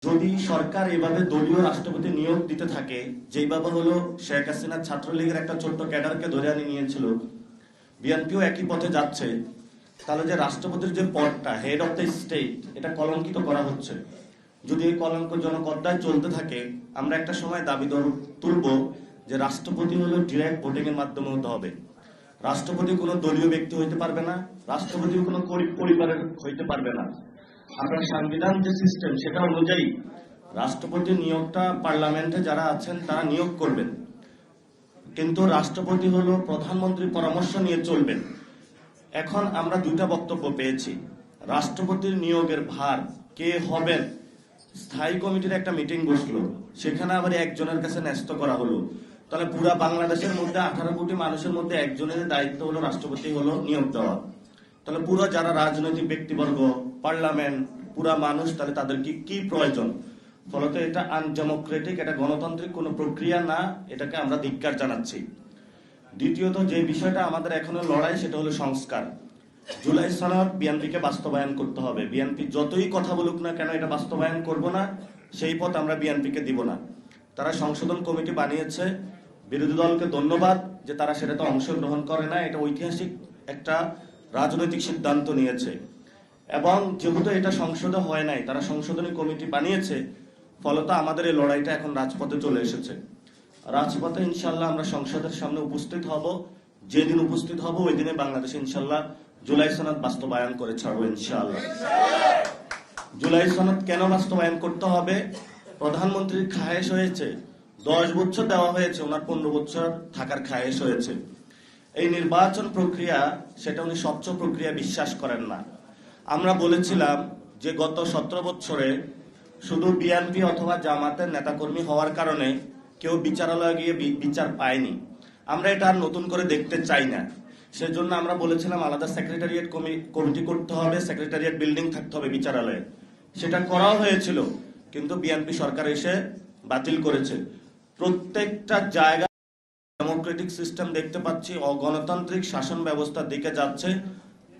যদি সরকার এভাবে দলীয় রাষ্ট্রপতি নিয়োগ দিতে থাকে, যেভাবে হলো শেখ হাসিনা ছাত্রলীগের একটা ছোট্ট ক্যাডারকে ধরে আনি নিয়েছিল, বিএনপিও একই পথে যাচ্ছে, তাহলে যে রাষ্ট্রপতির যে পদটা হেড অফ দ্য স্টেট, এটা কলঙ্কিত করা হচ্ছে। যদি এই কলঙ্কজনক অধ্যায় চলতে থাকে, আমরা একটা সময় দাবি তুলব যে রাষ্ট্রপতি হলো ডিরেক্ট ভোটিং এর মাধ্যমে হতে হবে। রাষ্ট্রপতি কোনো দলীয় ব্যক্তি হইতে পারবে না, রাষ্ট্রপতি কোনো গরিব পরিবারের হইতে পারবে না। আপনার সংবিধান যে সিস্টেম, সেটা অনুযায়ী রাষ্ট্রপতি নিয়োগটা পার্লামেন্টে যারা আছেন তারা নিয়োগ করবেন, কিন্তু রাষ্ট্রপতি হলো প্রধানমন্ত্রীর পরামর্শ নিয়ে চলবেন। এখন আমরা দুইটা বক্তব্য পেয়েছি। রাষ্ট্রপতির নিয়োগের ভার কে হবেন, স্থায়ী কমিটির একটা মিটিং বসলো, সেখানে আবার একজনের কাছে ন্যস্ত করা হলো। তাহলে পুরা বাংলাদেশের মধ্যে 18 কোটি মানুষের মধ্যে একজনের দায়িত্ব হলো রাষ্ট্রপতি হলো নিয়োগ দেওয়া। তাহলে পুরো যারা রাজনৈতিক ব্যক্তিবর্গ, পার্লামেন্ট, পুরা মানুষ, তাহলে তাদের কি প্রয়োজন? ফলত এটা আনডেমোক্রেটিক, এটা গণতান্ত্রিক কোনো প্রক্রিয়া না, এটাকে আমরা ধিক্কার জানাচ্ছি। দ্বিতীয়ত যে বিষয়টা আমাদের এখনো লড়াই, সেটা হলো সংস্কার। জুলাই সনদ বিএনপিকে বাস্তবায়ন করতে হবে। বিএনপি যতই কথা বলুক না কেন, এটা বাস্তবায়ন করব না, সেই পথ আমরা বিএনপিকে দিব না। তারা সংশোধন কমিটি বানিয়েছে, বিরোধী দলকে ধন্যবাদ যে তারা সেটাতে অংশগ্রহণ করে না। এটা ঐতিহাসিক একটা রাজনৈতিক সিদ্ধান্ত নিয়েছে, এবং যেহেতু এটা সংসদে হয় নাই, তারা সংশোধনী কমিটি বানিয়েছে, ফলত আমাদের এই লড়াইটা এখন রাজপথে চলে এসেছে। রাজপথে ইনশাল্লাহ আমরা সংসদের সামনে উপস্থিত হব। যেদিন উপস্থিত হব ওই দিনে বাংলাদেশে ইনশাল্লাহ জুলাই সনদ বাস্তবায়ন করে ছাড়বো ইনশাআল্লাহ। জুলাই সনদ কেন বাস্তবায়ন করতে হবে? প্রধানমন্ত্রীর খায়েশ হয়েছে, 10 বছর দেওয়া হয়েছে, ওনার 15 বছর থাকার খায়েশ হয়েছে। এই নির্বাচন প্রক্রিয়া, সেটা উনি স্বচ্ছ প্রক্রিয়া বিশ্বাস করেন না। আমরা বলেছিলাম যে গত 17 বছরে শুধু বিএনপি অথবা জামাতের নেতাকর্মী হওয়ার কারণে কেউ বিচারালয়ে গিয়ে বিচার পায়নি। আমরা এটা আর নতুন করে দেখতে চাই না। সেজন্য আমরা বলেছিলাম আলাদা সেক্রেটারিয়েট কমিটি করতে হবে, সেক্রেটারিয়েট বিল্ডিং থাকতে হবে বিচারালয়ে। সেটা করাও হয়েছিল, কিন্তু বিএনপি সরকার এসে বাতিল করেছে। প্রত্যেকটা জায়গা ডেমোক্রেটিক সিস্টেম দেখতে পাচ্ছি অগণতান্ত্রিক শাসন ব্যবস্থার দিকে যাচ্ছে।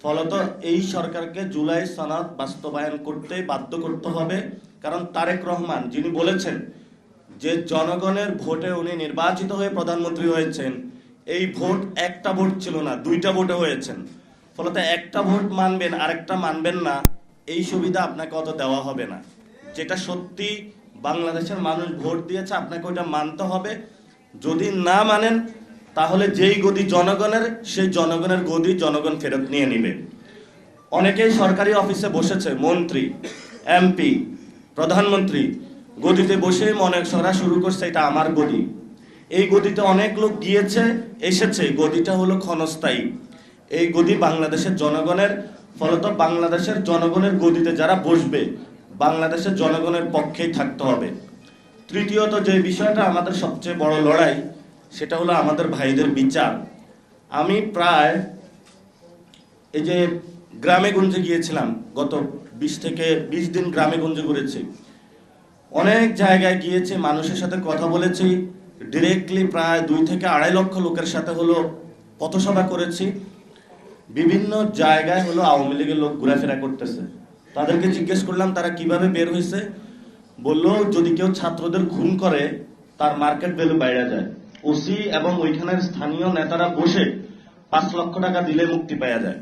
ফলত এই সরকারকে জুলাই সনদ বাস্তবায়ন করতে বাধ্য করতে হবে। কারণ তারেক রহমান যিনি বলেছেন যে জনগণের ভোটে উনি নির্বাচিত হয়ে প্রধানমন্ত্রী হয়েছেন, এই ভোট একটা ভোট ছিল না, 2টা ভোটে হয়েছেন। ফলত একটা ভোট মানবেন, আরেকটা মানবেন না, এই সুবিধা আপনাকে অত দেওয়া হবে না। যেটা সত্যি বাংলাদেশের মানুষ ভোট দিয়েছে, আপনাকে ওইটা মানতে হবে। যদি না মানেন, তাহলে যেই গদি জনগণের, সেই জনগণের গদি জনগণ ফেরত নিয়ে নিবে। অনেকেই সরকারি অফিসে বসেছে, মন্ত্রী, এমপি, প্রধানমন্ত্রী, গদিতে বসে মনে করা শুরু করছে এটা আমার গদি। এই গদিতে অনেক লোক গিয়েছে এসেছে, গদিটা হলো ক্ষণস্থায়ী। এই গদি বাংলাদেশের জনগণের। ফলত বাংলাদেশের জনগণের গদিতে যারা বসবে, বাংলাদেশের জনগণের পক্ষেই থাকতে হবে। তৃতীয়ত যে বিষয়টা আমাদের সবচেয়ে বড় লড়াই, সেটা হলো আমাদের ভাইদের বিচার। আমি প্রায় এই যে গ্রামে গঞ্জে গিয়েছিলাম, গত 20 থেকে 20 দিন গ্রামে গঞ্জে ঘুরেছি, অনেক জায়গায় গিয়েছি, মানুষের সাথে কথা বলেছি। ডিরেক্টলি প্রায় 2 থেকে 2.5 লক্ষ লোকের সাথে হলো পথসভা করেছি। বিভিন্ন জায়গায় হলো আওয়ামী লীগের লোক ঘোরাফেরা করতেছে। তাদেরকে জিজ্ঞেস করলাম তারা কিভাবে বের হয়েছে। বললো যদি কেউ ছাত্রদের খুন করে, তার মার্কেট ভ্যালু বাইরে যায়। ওসি এবং ওইখানের স্থানীয় নেতারা বসে 5 লক্ষ টাকা দিলে মুক্তি পাওয়া যায়।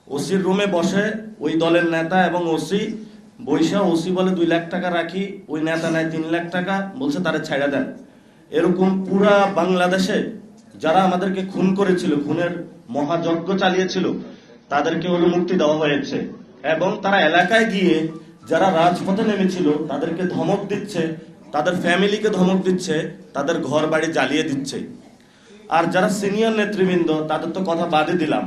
ওসির রুমে বসে ওই দলের নেতা এবং ওসি বৈশা, ওসি বলে 2 লাখ টাকা রাখি, ওই নেতা নেয় 3 লাখ টাকা, বলছে তারা ছাইড়া দেন। এরকম পুরা বাংলাদেশে যারা আমাদেরকে খুন করেছিল, খুনের মহাযজ্ঞ চালিয়েছিল, তাদেরকে হলো মুক্তি দেওয়া হয়েছে। এবং তারা এলাকায় গিয়ে যারা রাজপথে নেমেছিল তাদেরকে ধমক দিচ্ছে, তাদের ফ্যামিলিকে ধমক দিচ্ছে, তাদের ঘর বাড়ি জ্বালিয়ে দিচ্ছে। আর যারা সিনিয়র নেতৃবৃন্দ, তাদের তো কথা বাদে দিলাম,